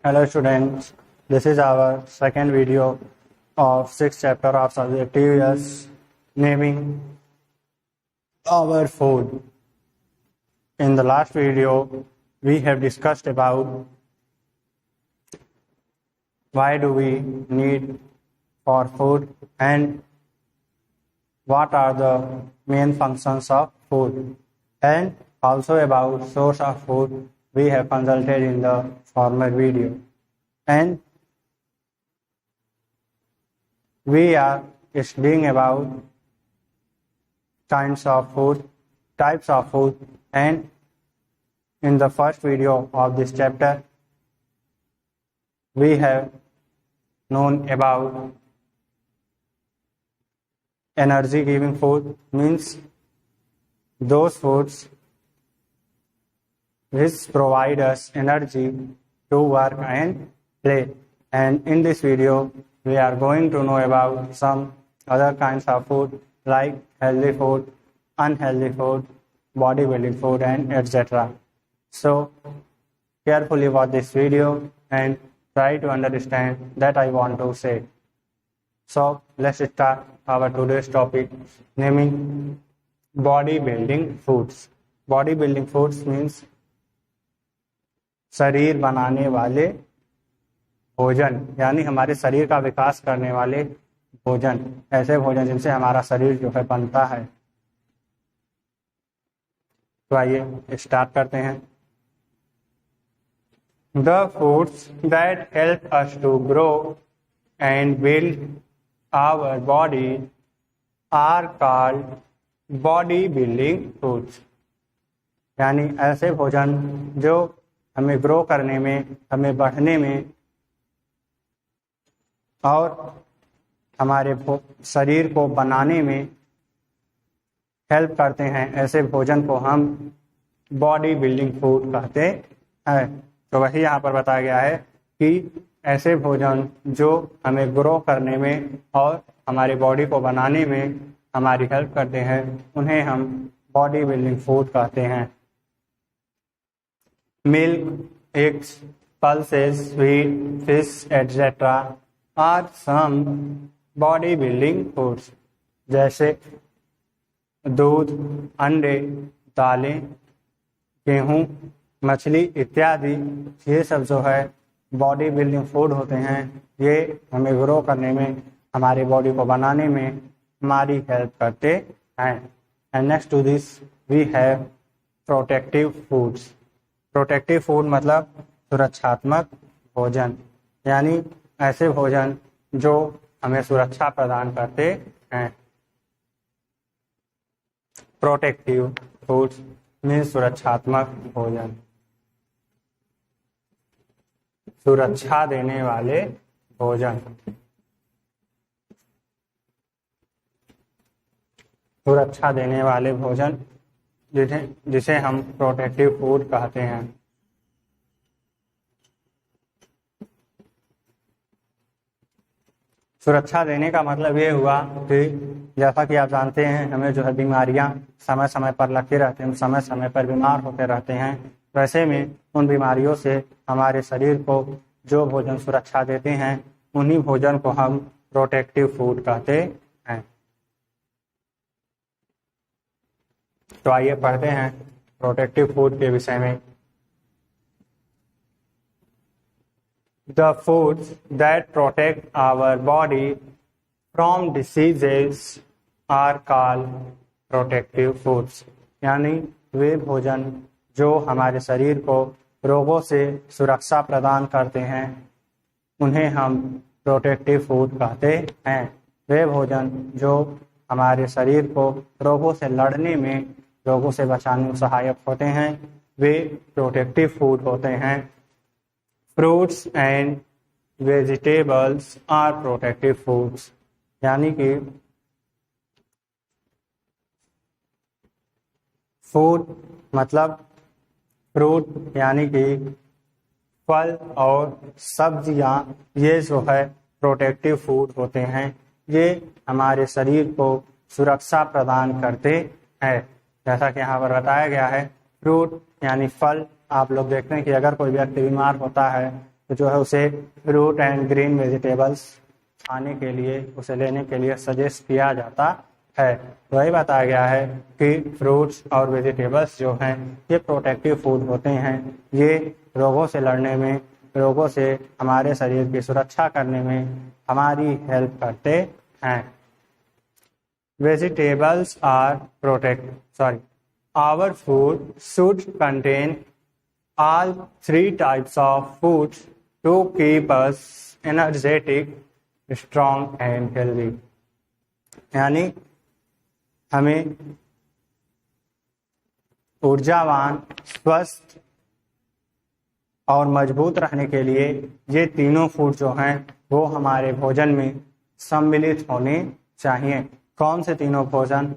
Hello students, this is our second video of 6th chapter of subject TVS, naming our food. In the last video, we have discussed about why do we need for food and what are the main functions of food, and also about source of food we have consulted in the former video, and we are studying about kinds of food, types of food, and in the first video of this chapter we have known about energy giving food, means those foods which provide us energy to work and play. And in this video we are going to know about some other kinds of food like healthy food, unhealthy food, bodybuilding food, and etc. So carefully watch this video and try to understand that I want to say. So let's start our today's topic, naming bodybuilding foods. Bodybuilding foods means शरीर बनाने वाले भोजन, यानी हमारे शरीर का विकास करने वाले भोजन, ऐसे भोजन जिनसे हमारा शरीर जो है बनता है। तो आइए स्टार्ट करते हैं। The foods that help us to grow and build our body are called bodybuilding foods, यानी ऐसे भोजन जो हमें ग्रो करने में, हमें बढ़ने में और हमारे शरीर को बनाने में हेल्प करते हैं, ऐसे भोजन को हम बॉडी बिल्डिंग फूड कहते हैं। तो वही यहाँ पर बताया गया है कि ऐसे भोजन जो हमें ग्रो करने में और हमारी बॉडी को बनाने में हमारी हेल्प करते हैं, उन्हें हम बॉडी बिल्डिंग फूड कहते हैं। Milk, eggs, pulses, wheat, fish, etc. are some bodybuilding foods. जैसे दूध, अंडे, दालें, गेहूं, मछली इत्यादि, ये सब जो है बॉडी बिल्डिंग फूड होते हैं। ये हमें ग्रो करने में, हमारी बॉडी को बनाने में हमारी हेल्प करते हैं। And next to this we have protective foods. Protective food मतलब सुरक्षात्मक भोजन, यानी ऐसे भोजन जो हमें सुरक्षा प्रदान करते हैं। प्रोटेक्टिव फूड्स मीन्स सुरक्षात्मक भोजन, सुरक्षा देने वाले भोजन, सुरक्षा देने वाले भोजन जिसे हम प्रोटेक्टिव फूड कहते हैं। सुरक्षा देने का मतलब ये हुआ कि जैसा कि आप जानते हैं, हमें जो है बीमारियां समय समय पर लगती रहती हैं, हम समय समय पर बीमार होते रहते हैं। वैसे में उन बीमारियों से हमारे शरीर को जो भोजन सुरक्षा देते हैं, उन्हीं भोजन को हम प्रोटेक्टिव फूड कहते हैं। तो आइए पढ़ते हैं प्रोटेक्टिव फूड के विषय में। The foods that protect our body from diseases are called protective foods, यानी वे भोजन जो हमारे शरीर को रोगों से सुरक्षा प्रदान करते हैं, उन्हें हम प्रोटेक्टिव फूड कहते हैं। वे भोजन जो हमारे शरीर को रोगों से लड़ने में, रोगों से बचाने में सहायक होते हैं, वे प्रोटेक्टिव फूड होते हैं। Fruits and vegetables are protective foods, यानी कि फूड मतलब फ्रूट यानी कि फल और सब्जियां, ये जो है प्रोटेक्टिव फूड होते हैं। ये हमारे शरीर को सुरक्षा प्रदान करते हैं। जैसा कि यहाँ पर बताया गया है, फ्रूट यानी फल। आप लोग देखते हैं कि अगर कोई व्यक्ति बीमार होता है तो जो है उसे फ्रूट एंड ग्रीन वेजिटेबल्स खाने के लिए, उसे लेने के लिए सजेस्ट किया जाता है। वही बताया गया है कि फ्रूट्स और वेजिटेबल्स जो हैं ये प्रोटेक्टिव फूड होते हैं। ये रोगों से लड़ने में, रोगों से हमारे शरीर की सुरक्षा करने में हमारी हेल्प करते हैं। Vegetables are our food should contain all three types of foods to keep us energetic, strong and healthy। यानी हमें ऊर्जावान, स्वस्थ और मजबूत रहने के लिए ये तीनों फूड जो हैं वो हमारे भोजन में सम्मिलित होने चाहिए। कौन से तीनों भोजन?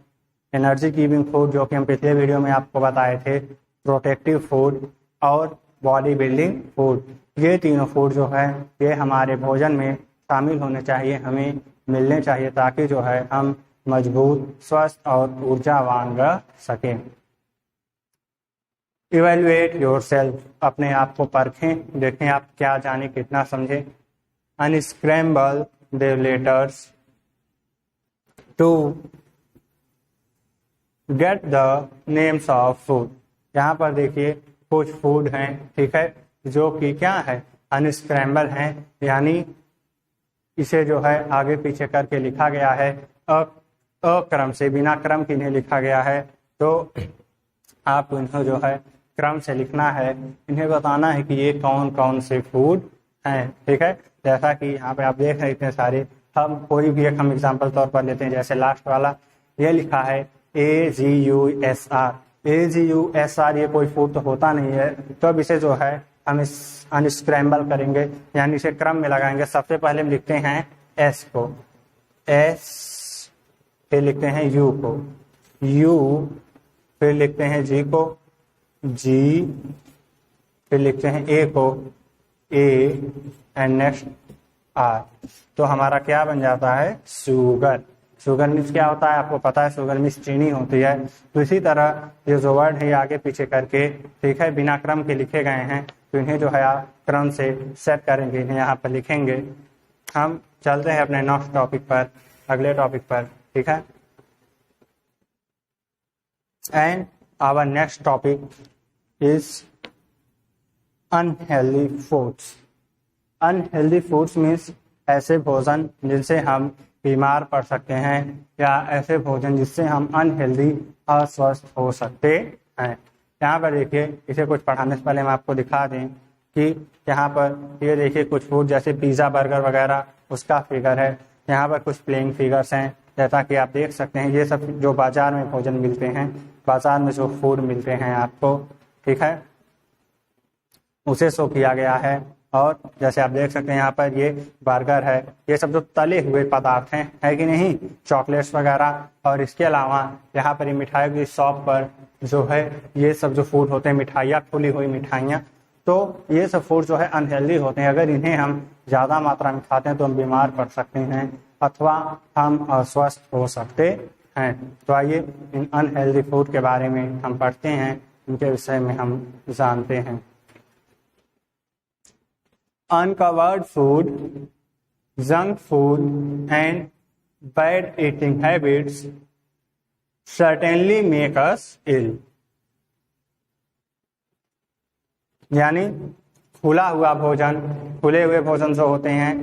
एनर्जी गिविंग फूड जो कि हम पिछले वीडियो में आपको बताए थे, प्रोटेक्टिव फूड और बॉडी बिल्डिंग फूड। ये तीनों फूड जो है ये हमारे भोजन में शामिल होने चाहिए, हमें मिलने चाहिए, ताकि जो है हम मजबूत, स्वस्थ और ऊर्जावान रह सकें। इवेल्युएट योरसेल्फ, अपने आप को परखें, देखें आप क्या जाने, कितना समझे। Unscramble the letters to get the names of food. यहाँ पर देखिए कुछ फूड हैं, ठीक है, जो कि क्या है, अनस्क्रैम्बल हैं, यानी इसे जो है आगे पीछे करके लिखा गया है, अक्रम से, बिना क्रम के इन्हें लिखा गया है। तो आपको इन्हें जो है क्रम से लिखना है, इन्हें बताना है कि ये कौन कौन से फूड हैं, ठीक है। जैसा कि यहाँ पे आप देख रहे हैं इतने सारे, हम कोई भी एक हम एग्जाम्पल तौर पर लेते हैं, जैसे लास्ट वाला ये लिखा है AGUSR। AGUSR ये कोई फूड तो होता नहीं है, तो अब इसे जो है हम इस अनस्क्रैम्बल करेंगे, यानी इसे क्रम में लगाएंगे। सबसे पहले हम लिखते हैं S को, S, फिर लिखते हैं U को, U, फिर लिखते हैं G को, G, फिर लिखते हैं A को, A, एंड नेक्स्ट R। तो हमारा क्या बन जाता है, शुगर। शुगर मीन्स क्या होता है, आपको पता है, शुगर मीन्स चीनी होती है। तो इसी तरह ये जो वर्ड है आगे पीछे करके, ठीक है, बिना क्रम के लिखे गए हैं, तो इन्हें जो है आप क्रम से सेट करेंगे, इन्हें यहाँ पर लिखेंगे। हम चलते हैं अपने नेक्स्ट टॉपिक पर, अगले टॉपिक पर, ठीक है। And our next topic is unhealthy foods. Unhealthy foods means ऐसे भोजन जिनसे हम बीमार पड़ सकते हैं, या ऐसे भोजन जिससे हम अनहेल्दी, अस्वस्थ हो सकते हैं। यहाँ पर देखिए, इसे कुछ पढ़ाने से पहले हम आपको दिखा दें कि यहाँ पर ये देखिए कुछ फूड जैसे पिज़्ज़ा, बर्गर वगैरह, उसका फिगर है। यहाँ पर कुछ प्लेइंग फिगर्स हैं, जैसा कि आप देख सकते हैं। ये सब जो बाजार में भोजन मिलते हैं, बाजार में जो फूड मिलते हैं आपको, ठीक है, उसे शो किया गया है। और जैसे आप देख सकते हैं यहाँ पर ये बर्गर है, ये सब जो तले हुए पदार्थ हैं, है कि नहीं, चॉकलेट्स वगैरह। और इसके अलावा यहाँ पर ये मिठाई की शॉप पर जो है ये सब जो फूड होते हैं, मिठाइयाँ, खुली हुई मिठाइयाँ, तो ये सब फूड जो है अनहेल्दी होते हैं। अगर इन्हें हम ज़्यादा मात्रा में खाते हैं तो हम बीमार पड़ सकते हैं, अथवा हम अस्वस्थ हो सकते हैं। तो आइए इन अनहेल्दी फूड के बारे में हम पढ़ते हैं, इनके विषय में हम जानते हैं। Uncovered food, junk food and bad eating habits certainly make us ill। यानी खुला हुआ भोजन, खुले हुए भोजन जो होते हैं,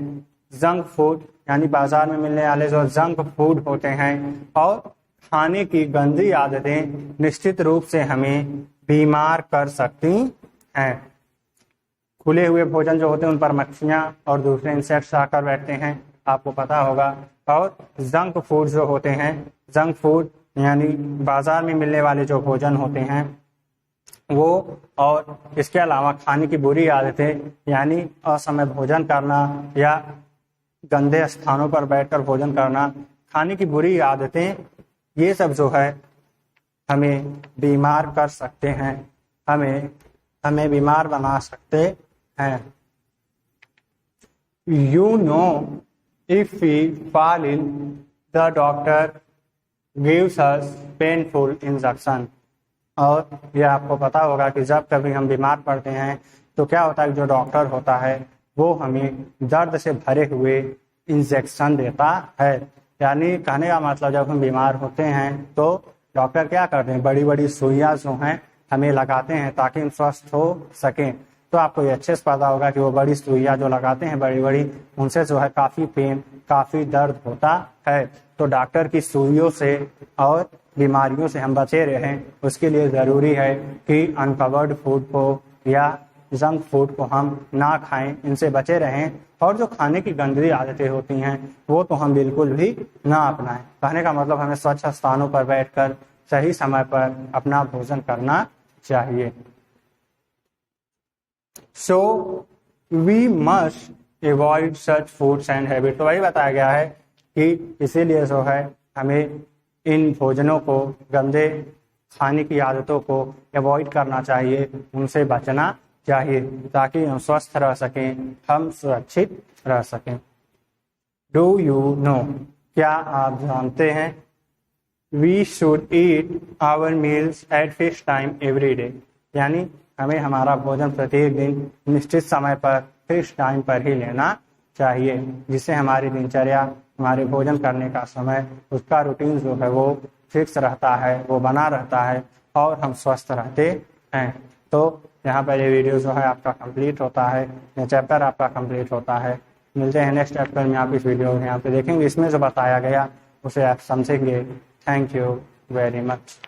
जंक फूड यानी बाजार में मिलने वाले जो जंक फूड होते हैं, और खाने की गंदी आदतें निश्चित रूप से हमें बीमार कर सकती हैं। खुले हुए भोजन जो होते हैं उन पर मक्खियाँ और दूसरे इंसेक्ट्स आकर बैठते हैं, आपको पता होगा। और जंक फूड जो होते हैं, जंक फूड यानी बाजार में मिलने वाले जो भोजन होते हैं वो, और इसके अलावा खाने की बुरी आदतें यानी असमय भोजन करना या गंदे स्थानों पर बैठकर भोजन करना, खाने की बुरी आदतें, ये सब जो है हमें बीमार कर सकते हैं, हमें बीमार बना सकते हैं। You know, if we fall ill, the doctor gives us painful injection। और ये आपको पता होगा कि जब कभी हम बीमार पड़ते हैं तो क्या होता है, जो डॉक्टर होता है वो हमें दर्द से भरे हुए इंजेक्शन देता है। यानी कहने का मतलब जब हम बीमार होते हैं तो डॉक्टर क्या करते हैं, बड़ी बड़ी सुइयां जो हैं हमें लगाते हैं ताकि हम स्वस्थ हो सकें। तो आपको ये अच्छे से पता होगा कि वो बड़ी सुइयां जो लगाते हैं बड़ी बड़ी, उनसे जो है काफ़ी पेन, काफ़ी दर्द होता है। तो डॉक्टर की सुइयों से और बीमारियों से हम बचे रहें, उसके लिए ज़रूरी है कि अनकवर्ड फूड को या जंक फूड को हम ना खाएं, इनसे बचे रहें। और जो खाने की गंदी आदतें होती हैं वो तो हम बिल्कुल भी ना अपनाएं। कहने का मतलब हमें स्वच्छ स्थानों पर बैठकर सही समय पर अपना भोजन करना चाहिए। So we must avoid such foods and habit. तो वही बताया गया है कि इसीलिए जो है हमें इन भोजनों को, गंदे खाने की आदतों को अवॉइड करना चाहिए, उनसे बचना चाहिए ताकि हम स्वस्थ रह सकें, हम सुरक्षित रह सकें। डू यू नो, क्या आप जानते हैं, we should eat our meals at fix time every day. यानी हमें हमारा भोजन प्रत्येक दिन निश्चित समय पर फिक्स टाइम पर ही लेना चाहिए, जिससे हमारी दिनचर्या, हमारे भोजन करने का समय, उसका रूटीन जो है वो फिक्स रहता है, वो बना रहता है और हम स्वस्थ रहते हैं। तो यहाँ पर ये वीडियो जो है आपका कंप्लीट होता है, ये चैप्टर आपका कंप्लीट होता है। मिलते हैं नेक्स्ट चैप्टर में, आप इस वीडियो को यहाँ पे देखेंगे, इसमें जो बताया गया उसे आप समझेंगे। Thank you very much.